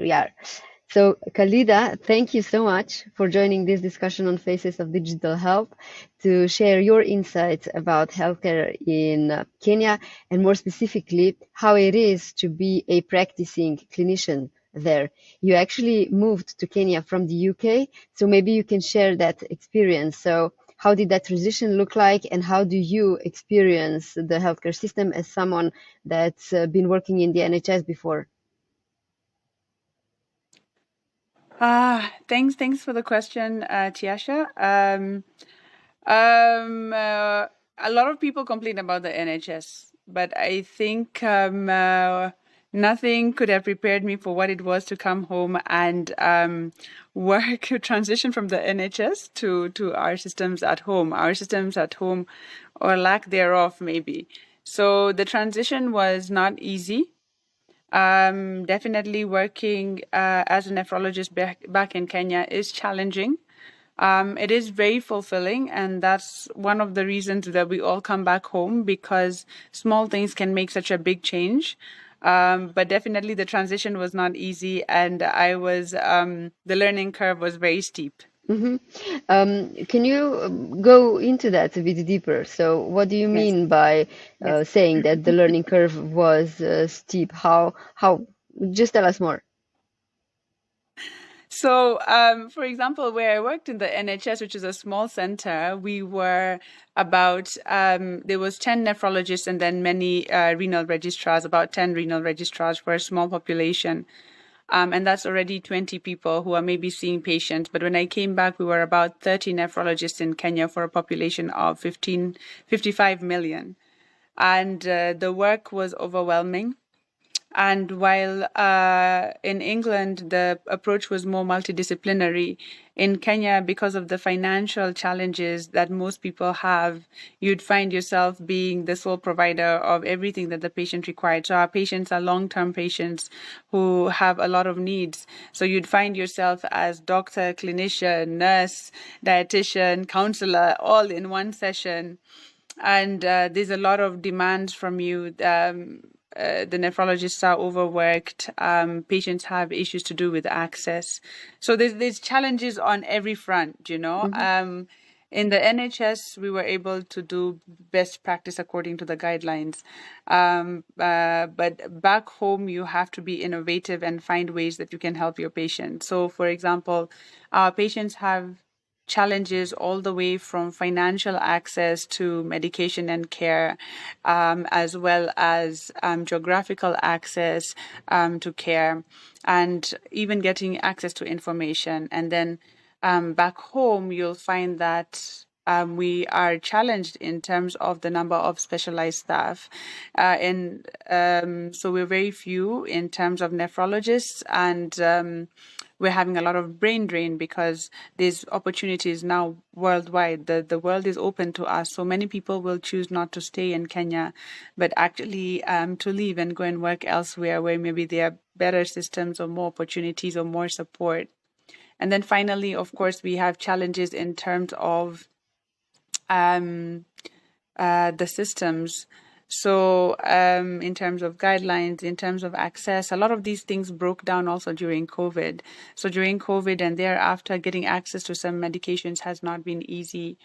here we are. So, Khalida, thank you so much for joining this discussion on Faces of Digital Health to share your insights about healthcare in Kenya and more specifically how it is to be a practicing clinician there. You actually moved to Kenya from the UK, so maybe you can share that experience. So, how did that transition look like, and how do you experience the healthcare system as someone that's been working in the NHS before? Thanks for the question, Tiasha. A lot of people complain about the NHS, but I think nothing could have prepared me for what it was to come home and work, transition from the NHS to our systems at home, or lack thereof, maybe. So the transition was not easy. Definitely working as a nephrologist back in Kenya is challenging. It is very fulfilling, and that's one of the reasons that we all come back home, because small things can make such a big change. But definitely the transition was not easy, and the learning curve was very steep. Hmm. Can you go into that a bit deeper? So, what do you Yes. mean by Yes. saying that the learning curve was steep? How? Just tell us more. So, for example, where I worked in the NHS, which is a small center, we were there was 10 nephrologists and then many renal registrars, about 10 renal registrars for a small population. And that's already 20 people who are maybe seeing patients. But when I came back, we were about 30 nephrologists in Kenya for a population of 55 million. And the work was overwhelming. And while in England, the approach was more multidisciplinary, in Kenya, because of the financial challenges that most people have, you'd find yourself being the sole provider of everything that the patient required. So our patients are long-term patients who have a lot of needs. So you'd find yourself as doctor, clinician, nurse, dietitian, counselor, all in one session. And there's a lot of demands from you. The nephrologists are overworked. Patients have issues to do with access. So there's challenges on every front, you know. Hmm. In the NHS, we were able to do best practice according to the guidelines. But back home, you have to be innovative and find ways that you can help your patient. So, for example, our patients have challenges all the way from financial access to medication and care, as well as geographical access to care, and even getting access to information. And then back home, you'll find that we are challenged in terms of the number of specialized staff. So we're very few in terms of nephrologists, and we're having a lot of brain drain because there's opportunities now worldwide. The world is open to us. So many people will choose not to stay in Kenya, but actually to leave and go and work elsewhere where maybe there are better systems or more opportunities or more support. And then finally, of course, we have challenges in terms of the systems. So in terms of guidelines, in terms of access, a lot of these things broke down also during COVID. So during COVID and thereafter, getting access to some medications has not been easy.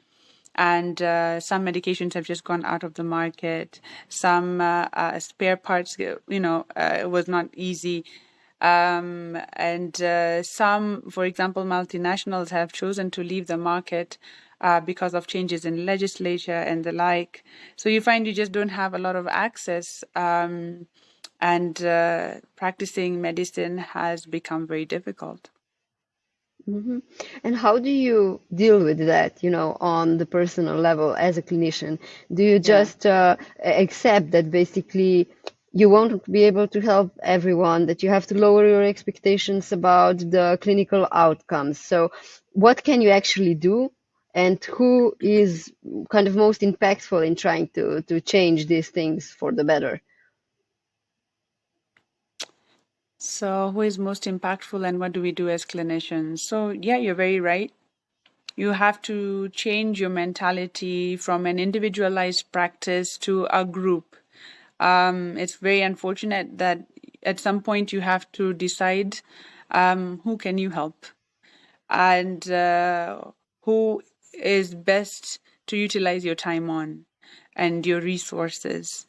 And some medications have just gone out of the market. Some spare parts, it was not easy. And some, for example, multinationals have chosen to leave the market because of changes in legislature and the like. So you find you just don't have a lot of access, and practicing medicine has become very difficult. Hmm. And how do you deal with that, on the personal level as a clinician? Do you Yeah. just accept that basically you won't be able to help everyone, that you have to lower your expectations about the clinical outcomes? So, what can you actually do, and who is kind of most impactful in trying to change these things for the better? So who is most impactful and what do we do as clinicians? So yeah, you're very right. You have to change your mentality from an individualized practice to a group. It's very unfortunate that at some point you have to decide who can you help, and who is best to utilize your time on and your resources.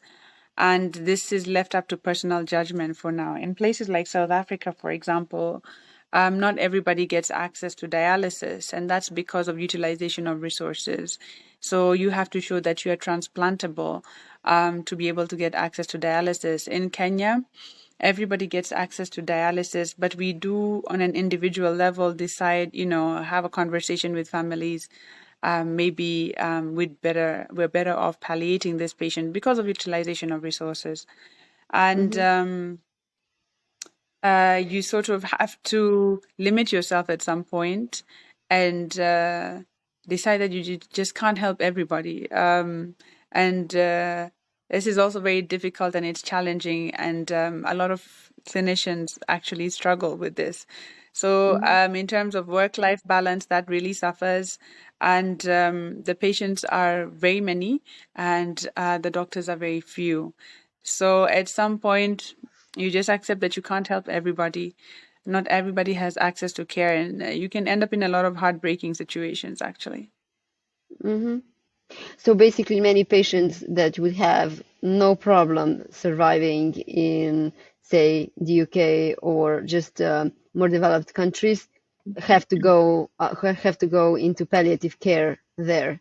And this is left up to personal judgment for now. In places like South Africa, for example, not everybody gets access to dialysis, and that's because of utilization of resources. So you have to show that you are transplantable to be able to get access to dialysis. In Kenya, everybody gets access to dialysis, but we do, on an individual level, decide, have a conversation with families. Maybe we're better off palliating this patient because of utilization of resources. And you sort of have to limit yourself at some point and decide that you just can't help everybody. This is also very difficult and it's challenging, and a lot of clinicians actually struggle with this. So in terms of work-life balance, that really suffers, and the patients are very many, and the doctors are very few. So at some point, you just accept that you can't help everybody. Not everybody has access to care, and you can end up in a lot of heartbreaking situations, actually. So basically, many patients that would have no problem surviving in, say, the UK or just more developed countries have to go into palliative care there.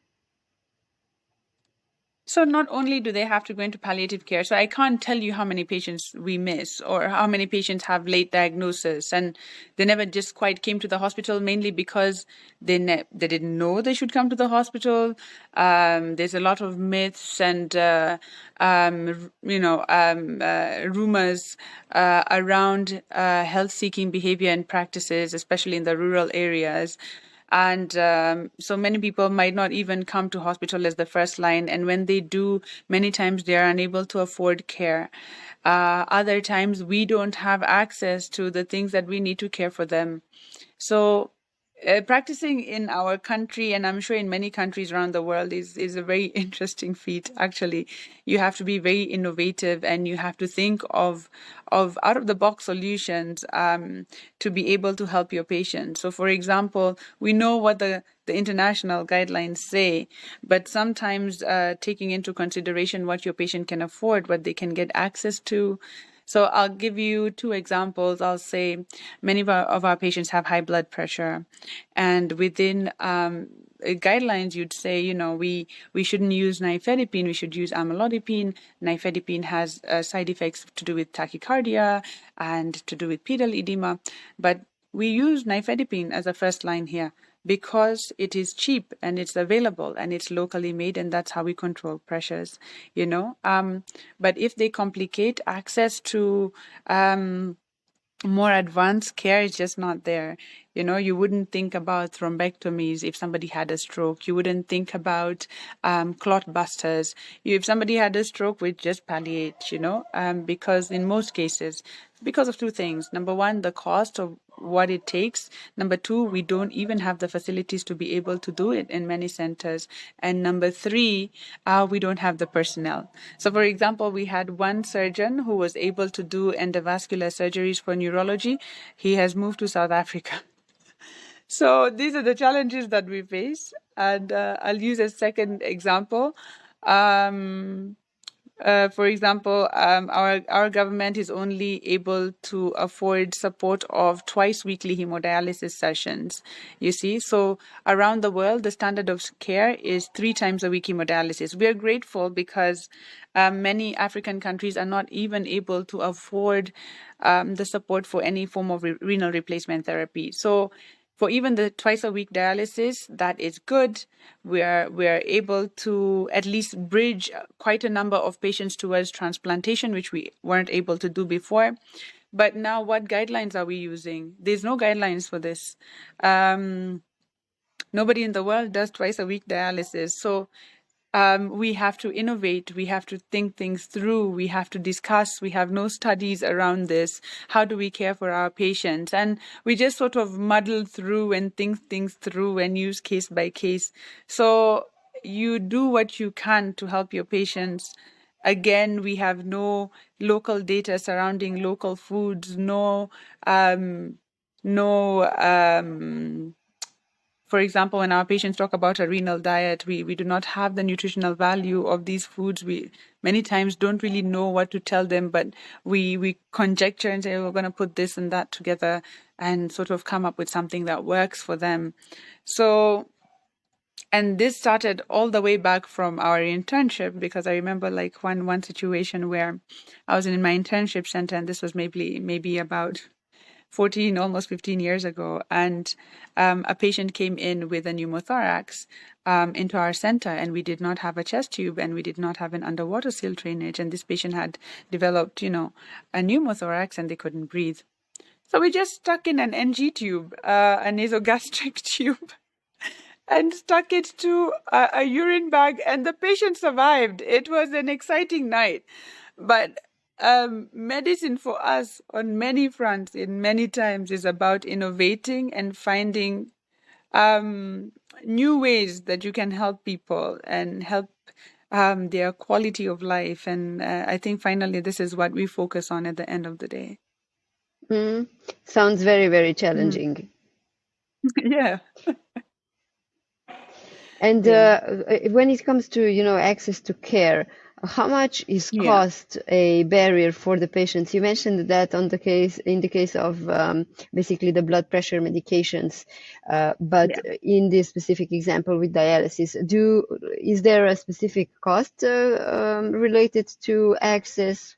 So not only do they have to go into palliative care, so I can't tell you how many patients we miss or how many patients have late diagnosis and they never just quite came to the hospital, mainly because they didn't know they should come to the hospital. There's a lot of myths and rumors around health-seeking behavior and practices, especially in the rural areas. And so many people might not even come to hospital as the first line. And when they do, many times they are unable to afford care. Other times we don't have access to the things that we need to care for them. So practicing in our country, and I'm sure in many countries around the world, is a very interesting feat, actually. You have to be very innovative and you have to think of out of the box solutions to be able to help your patient. So for example, we know what the international guidelines say, but sometimes taking into consideration what your patient can afford, what they can get access to. So I'll give you two examples. I'll say many of our patients have high blood pressure, and within guidelines, you'd say, we shouldn't use nifedipine, we should use amlodipine. Nifedipine has side effects to do with tachycardia and to do with pedal edema, but we use nifedipine as a first line here because it is cheap and it's available and it's locally made, and that's how we control pressures, but if they complicate, access to more advanced care is just not there. You wouldn't think about thrombectomies if somebody had a stroke. You wouldn't think about clot busters. If somebody had a stroke, we'd just palliate, because in most cases, because of two things. Number one, the cost of what it takes. Number two, we don't even have the facilities to be able to do it in many centers. And number three, we don't have the personnel. So for example, we had one surgeon who was able to do endovascular surgeries for neurology. He has moved to South Africa. So these are the challenges that we face. And I'll use a second example. For example, our government is only able to afford support of twice weekly hemodialysis sessions. You see, so around the world, the standard of care is 3 times a week hemodialysis. We are grateful because many African countries are not even able to afford the support for any form of renal replacement therapy. So for even the twice a week dialysis, that is good. We are able to at least bridge quite a number of patients towards transplantation, which we weren't able to do before. But now what guidelines are we using? There's no guidelines for this. Nobody in the world does twice a week dialysis. So we have to innovate, we have to think things through, we have to discuss, we have no studies around this. How do we care for our patients? And we just sort of muddle through and think things through and use case by case. So you do what you can to help your patients. Again, we have no local data surrounding local foods, um, no, for example, when our patients talk about a renal diet, we do not have the nutritional value of these foods. We many times don't really know what to tell them, but we conjecture and say, "Oh, we're going to put this and that together and sort of come up with something that works for them." So, and this started all the way back from our internship, because I remember like one situation where I was in my internship center, and this was maybe about 14, almost 15 years ago. And a patient came in with a pneumothorax into our center, and we did not have a chest tube and we did not have an underwater seal drainage. And this patient had developed, a pneumothorax and they couldn't breathe. So we just stuck in an NG tube, a nasogastric tube, and stuck it to a urine bag, and the patient survived. It was an exciting night. But medicine for us on many fronts, in many times, is about innovating and finding new ways that you can help people and help their quality of life. And I think finally this is what we focus on at the end of the day. Sounds very, very challenging. Yeah. And Yeah. when it comes to, access to care, how much is Yeah. cost a barrier for the patients? You mentioned that in the case of basically the blood pressure medications, but Yeah. in this specific example with dialysis, is there a specific cost related to access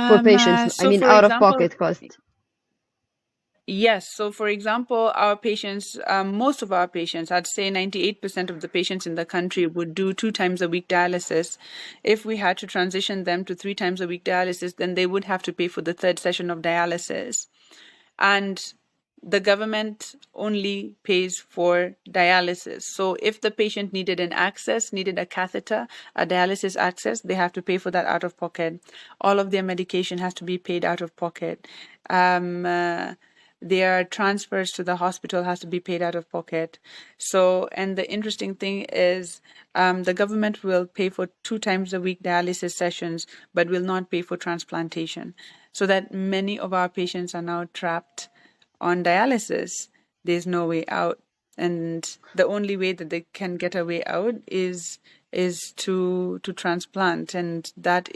for patients? I So mean, for out of example, pocket cost. yes. So, for example, our patients, most of our patients, I'd say 98% of the patients in the country would do 2 times a week dialysis. If we had to transition them to 3 times a week dialysis, then they would have to pay for the third session of dialysis. And the government only pays for dialysis. So if the patient needed a catheter, a dialysis access, they have to pay for that out of pocket. All of their medication has to be paid out of pocket. Their transfers to the hospital has to be paid out of pocket. So, and the interesting thing is, the government will pay for 2 times a week dialysis sessions, but will not pay for transplantation. So that many of our patients are now trapped on dialysis. There's no way out, and the only way that they can get a way out is to transplant, and that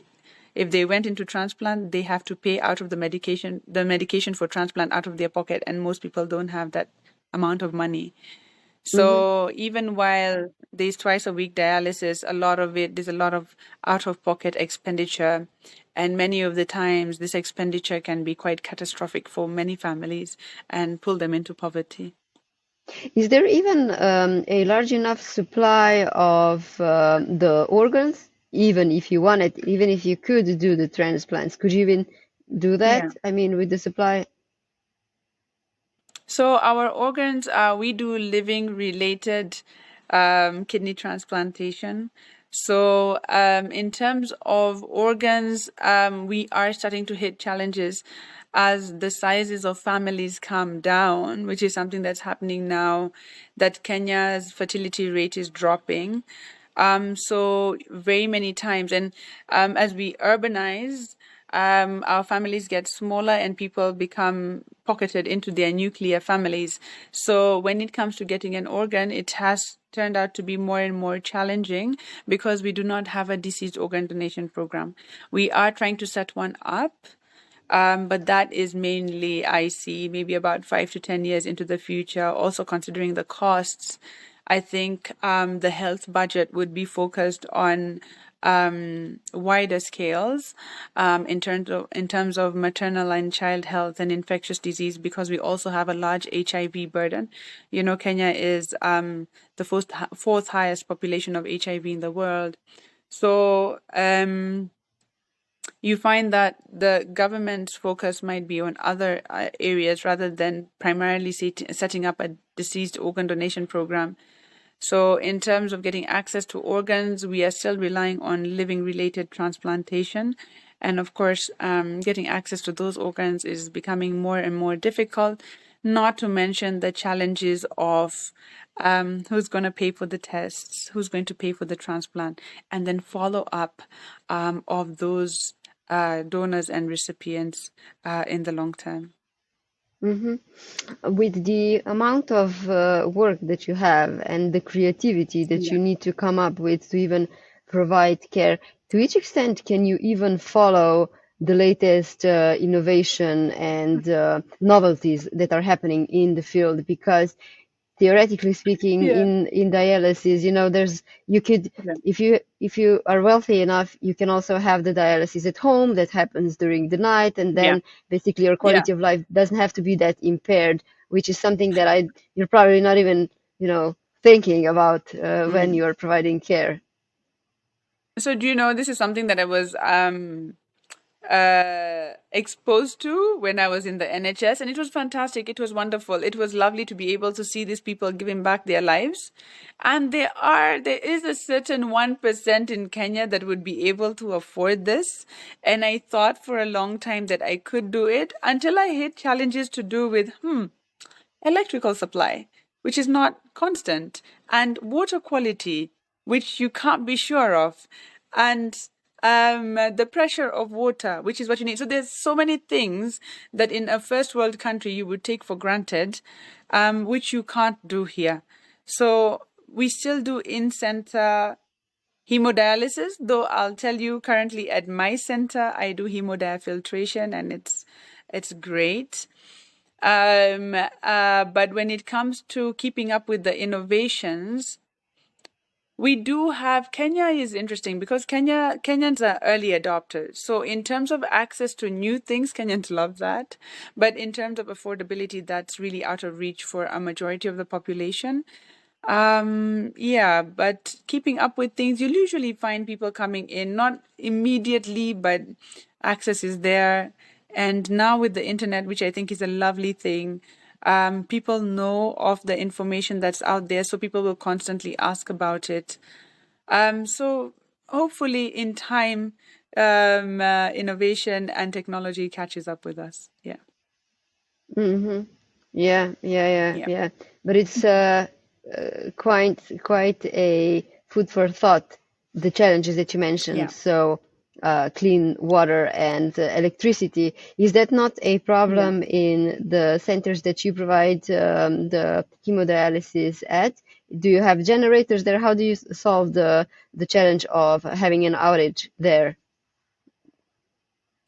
if they went into transplant, they have to pay out of the medication for transplant out of their pocket, and most people don't have that amount of money. So even while there's twice a week dialysis, there's a lot of out of pocket expenditure. And many of the times, this expenditure can be quite catastrophic for many families and pull them into poverty. Is there even a large enough supply of the organs, even if you wanted, even if you could do the transplants? Could you even do that? Yeah. I mean, with the supply? So our organs, we do living related kidney transplantation. So in terms of organs, we are starting to hit challenges as the sizes of families come down, which is something that's happening now, that Kenya's fertility rate is dropping. So very many times, and as we urbanize, our families get smaller and people become pocketed into their nuclear families. So when it comes to getting an organ, it has turned out to be more and more challenging because we do not have a deceased organ donation program. We are trying to set one up. But that is mainly, I see, maybe about 5 to 10 years into the future. Also considering the costs, I think the health budget would be focused on wider scales in terms of maternal and child health and infectious disease, because we also have a large HIV burden. Kenya is the fourth highest population of HIV in the world. So you find that the government's focus might be on other areas rather than primarily setting up a deceased organ donation program. So in terms of getting access to organs, we are still relying on living-related transplantation. And of course, getting access to those organs is becoming more and more difficult, not to mention the challenges of who's going to pay for the tests, who's going to pay for the transplant, and then follow up of those donors and recipients in the long term. With the amount of work that you have and the creativity that Yeah. you need to come up with to even provide care, to which extent can you even follow the latest innovation and novelties that are happening in the field? Because theoretically speaking, Yeah. in dialysis, there's you could Yeah. if you are wealthy enough, you can also have the dialysis at home that happens during the night, and Yeah. then basically your Yeah. quality of life doesn't have to be that impaired, which is something that you're probably not even thinking about when Mm. you're providing care. So do you know this is something that I was exposed to when I was in the NHS, and it was fantastic. It was wonderful. It was lovely to be able to see these people giving back their lives. And there is a certain 1% in Kenya that would be able to afford this. And I thought for a long time that I could do it until I hit challenges to do with, electrical supply, which is not constant, and water quality, which you can't be sure of, and the pressure of water, which is what you need. So there's so many things that in a first world country you would take for granted, which you can't do here. So we still do in-center hemodialysis, though I'll tell you currently at my center I do hemodiafiltration, and it's great. But when it comes to keeping up with the innovations, we do have Kenya is interesting because Kenyans are early adopters. So in terms of access to new things, Kenyans love that. But in terms of affordability, that's really out of reach for a majority of the population. Yeah, but keeping up with things, you'll usually find people coming in, not immediately, but access is there. And now with the internet, which I think is a lovely thing, people know of the information that's out there, so people will constantly ask about it. So hopefully in time, innovation and technology catches up with us. Yeah. Mm-hmm. Yeah, yeah, yeah, Yeah. yeah. But it's quite a food for thought, the challenges that you mentioned. Yeah. So, clean water and electricity. Is that not a Yeah. problem in the centers that you provide the hemodialysis at? Do you have generators there? How do you solve the challenge of having an outage there?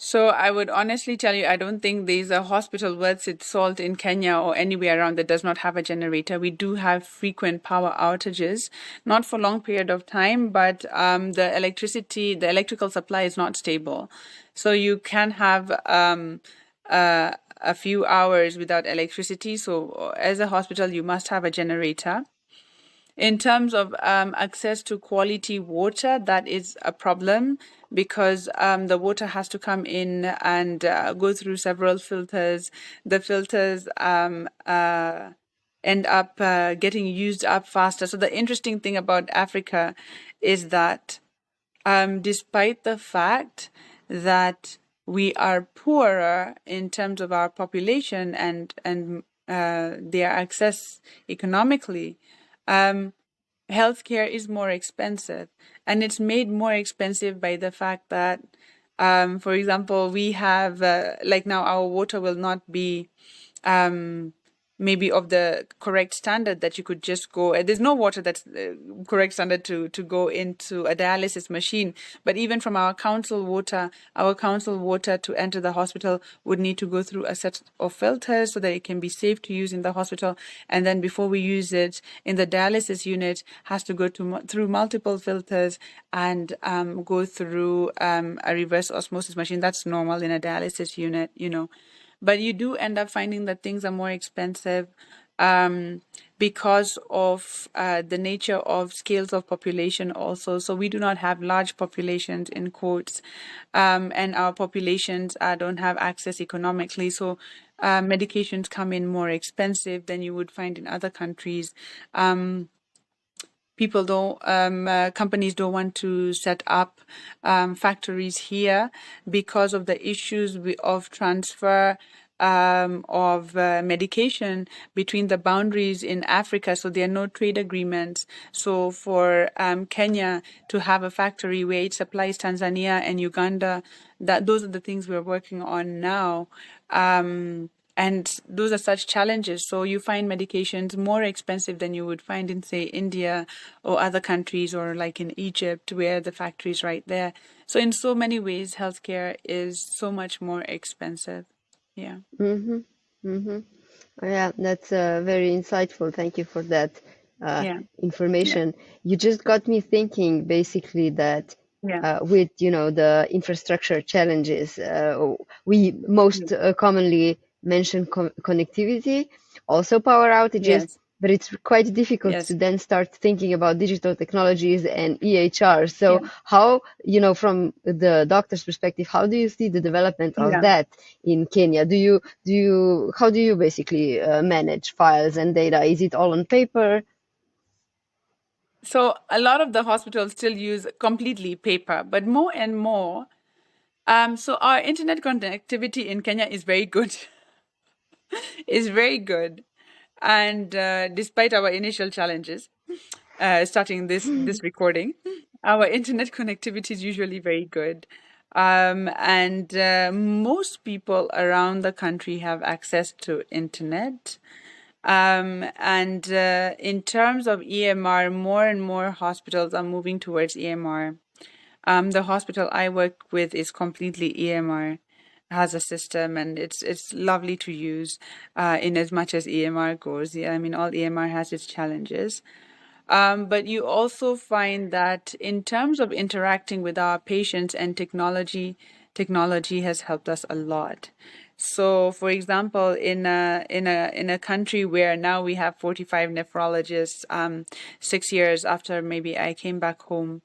So I would honestly tell you, I don't think there's a hospital worth its salt in Kenya or anywhere around that does not have a generator. We do have frequent power outages, not for long period of time, but the electrical supply is not stable. So you can have a few hours without electricity. So as a hospital, you must have a generator. In terms of access to quality water, that is a problem because the water has to come in and go through several filters. The filters end up getting used up faster. So the interesting thing about Africa is that despite the fact that we are poorer in terms of our population and their access economically, healthcare is more expensive, and it's made more expensive by the fact that, for example, we have like now our water will not be maybe of the correct standard that you could just go. There's no water that's correct standard to go into a dialysis machine. But even from our council water to enter the hospital would need to go through a set of filters so that it can be safe to use in the hospital. And then before we use it in the dialysis unit, has to go through multiple filters and go through a reverse osmosis machine. That's normal in a dialysis unit. But you do end up finding that things are more expensive because of the nature of scales of population also. So we do not have large populations in quotes, and our populations don't have access economically. So medications come in more expensive than you would find in other countries. People companies don't want to set up factories here because of the issues of transfer of medication between the boundaries in Africa, so there are no trade agreements. So for Kenya to have a factory where it supplies Tanzania and Uganda, those are the things we're working on now. And those are such challenges. So you find medications more expensive than you would find in, say, India or other countries, or like in Egypt, where the factory is right there. So in so many ways, healthcare is so much more expensive. Yeah. Mm-hmm. Mm-hmm. Yeah, that's very insightful. Thank you for that Yeah. Yeah. information. You just got me thinking basically that Yeah. with, the infrastructure challenges, we most commonly mention connectivity, also power outages, Yes. but it's quite difficult to Yes. then start thinking about digital technologies and EHR. So Yeah. how, from the doctor's perspective, how do you see the development of Yeah. that in Kenya? How do you basically manage files and data? Is it all on paper? So a lot of the hospitals still use completely paper, but more and more. So our internet connectivity in Kenya is very good. Is very good. And despite our initial challenges, starting this recording, our internet connectivity is usually very good. And most people around the country have access to internet. And in terms of EMR, more and more hospitals are moving towards EMR. The hospital I work with is completely EMR, has a system, and it's lovely to use in as much as EMR goes. Yeah, I mean, all EMR has its challenges. But you also find that in terms of interacting with our patients and technology has helped us a lot. So, for example, in a country where now we have 45 nephrologists, 6 years after maybe I came back home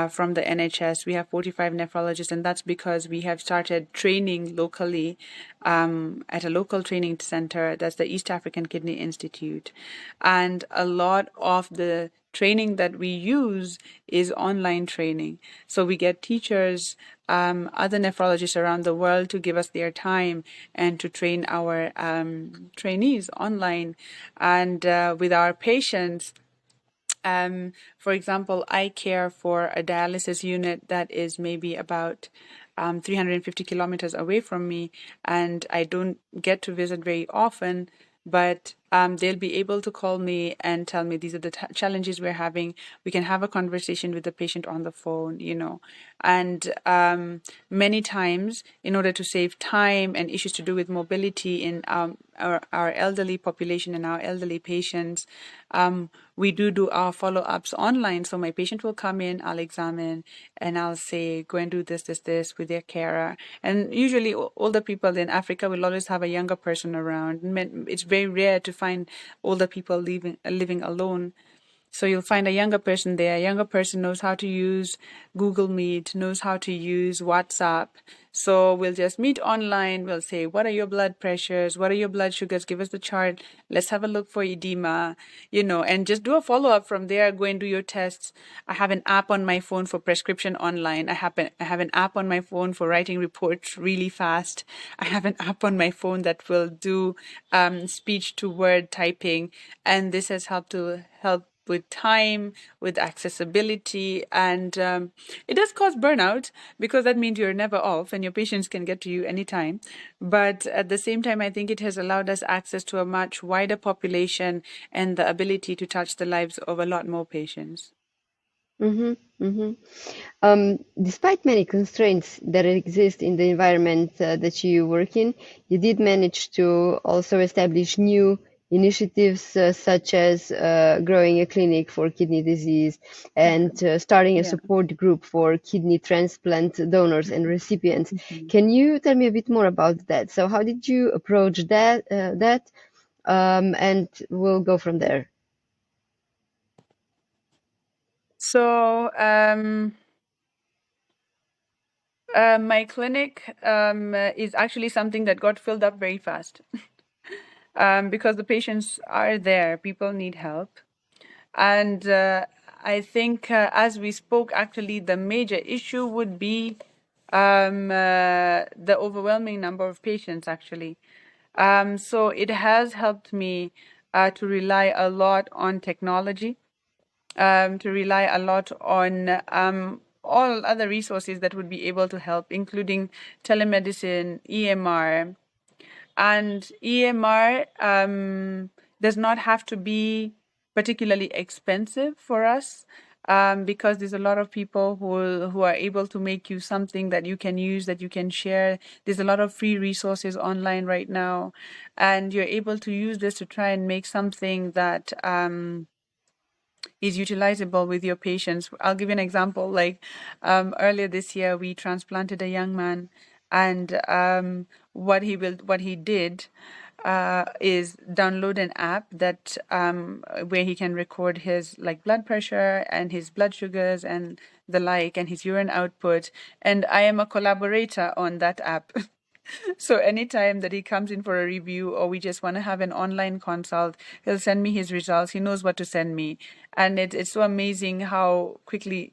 from the NHS. We have 45 nephrologists, and that's because we have started training locally at a local training center. That's the East African Kidney Institute. And a lot of the training that we use is online training. So we get teachers, other nephrologists around the world to give us their time and to train our trainees online. And with our patients, for example, I care for a dialysis unit that is maybe about 350 kilometers away from me, and I don't get to visit very often, but they'll be able to call me and tell me these are the challenges we're having. We can have a conversation with the patient on the phone. And many times, in order to save time and issues to do with mobility in our elderly population and our elderly patients, we do our follow-ups online. So my patient will come in, I'll examine, and I'll say, go and do this with their carer. And usually older people in Africa will always have a younger person around. It's very rare to find older people living alone. So you'll find a younger person there. A younger person knows how to use Google Meet, knows how to use WhatsApp. So we'll just meet online. We'll say, what are your blood pressures? What are your blood sugars? Give us the chart. Let's have a look for edema, and just do a follow-up from there. Go and do your tests. I have an app on my phone for prescription online. I have an app on my phone for writing reports really fast. I have an app on my phone that will do speech to word typing. And this has helped with time, with accessibility, and it does cause burnout because that means you're never off and your patients can get to you anytime. But at the same time, I think it has allowed us access to a much wider population and the ability to touch the lives of a lot more patients. Mm-hmm. Despite many constraints that exist in the environment that you work in, you did manage to also establish new initiatives such as growing a clinic for kidney disease and starting a Yeah. support group for kidney transplant donors and recipients. Mhm. Can you tell me a bit more about that? So how did you approach that? And we'll go from there. So, my clinic is actually something that got filled up very fast because the patients are there, people need help. And I think, as we spoke, actually, the major issue would be the overwhelming number of patients, actually. So it has helped me to rely a lot on technology, to rely a lot on all other resources that would be able to help, including telemedicine, EMR. And EMR does not have to be particularly expensive for us, because there's a lot of people who are able to make you something that you can use, that you can share. There's a lot of free resources online right now, and you're able to use this to try and make something that is utilizable with your patients. I'll give you an example. Like earlier this year, we transplanted a young man, and what he did is download an app that where he can record his like blood pressure and his blood sugars and the like, and his urine output. And I am a collaborator on that app. So anytime that he comes in for a review, or we just want to have an online consult, he'll send me his results. He knows what to send me. And it's so amazing how quickly,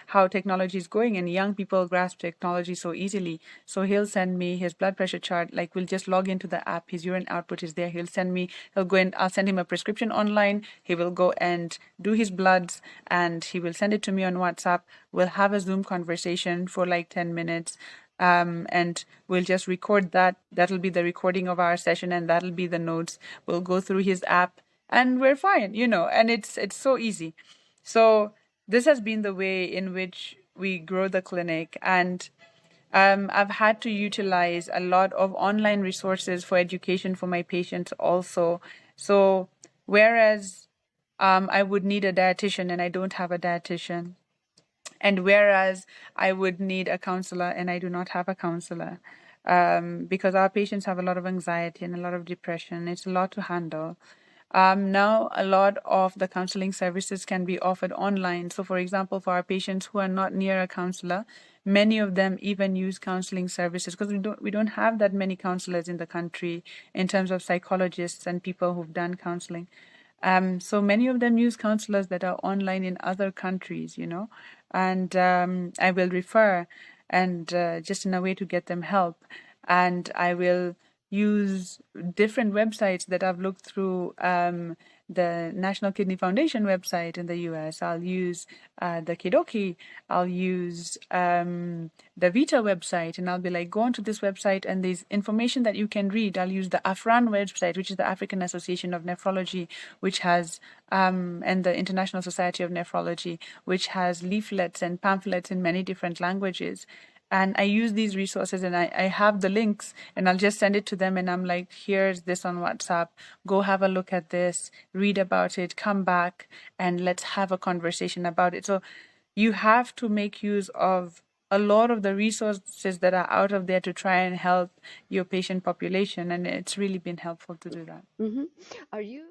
how technology is going, and young people grasp technology so easily. So he'll send me his blood pressure chart. Like, we'll just log into the app. His urine output is there. He'll go and I'll send him a prescription online. He will go and do his bloods, and he will send it to me on WhatsApp. We'll have a Zoom conversation for like 10 minutes. And we'll just record that. That'll be the recording of our session, and that'll be the notes. We'll go through his app, and we're fine, and it's so easy. So this has been the way in which we grow the clinic, and I've had to utilize a lot of online resources for education for my patients also. So whereas I would need a dietitian and I don't have a dietitian, and whereas I would need a counselor and I do not have a counselor, because our patients have a lot of anxiety and a lot of depression. It's a lot to handle. Now, a lot of the counseling services can be offered online. So, for example, for our patients who are not near a counselor, many of them even use counseling services, because we don't have that many counselors in the country in terms of psychologists and people who've done counseling. So many of them use counselors that are online in other countries, and I will refer, and just in a way to get them help. And I will use different websites that I've looked through, the National Kidney Foundation website in the US. I'll use the Kidoki. I'll use the Vita website, and I'll be like, go onto this website, and there's information that you can read. I'll use the AFRAN website, which is the African Association of Nephrology, which has, and the International Society of Nephrology, which has leaflets and pamphlets in many different languages. And I use these resources, and I have the links, and I'll just send it to them, and I'm like, here's this on WhatsApp. Go have a look at this, read about it, come back, and let's have a conversation about it. So you have to make use of a lot of the resources that are out of there to try and help your patient population. And it's really been helpful to do that. Mm-hmm. Are you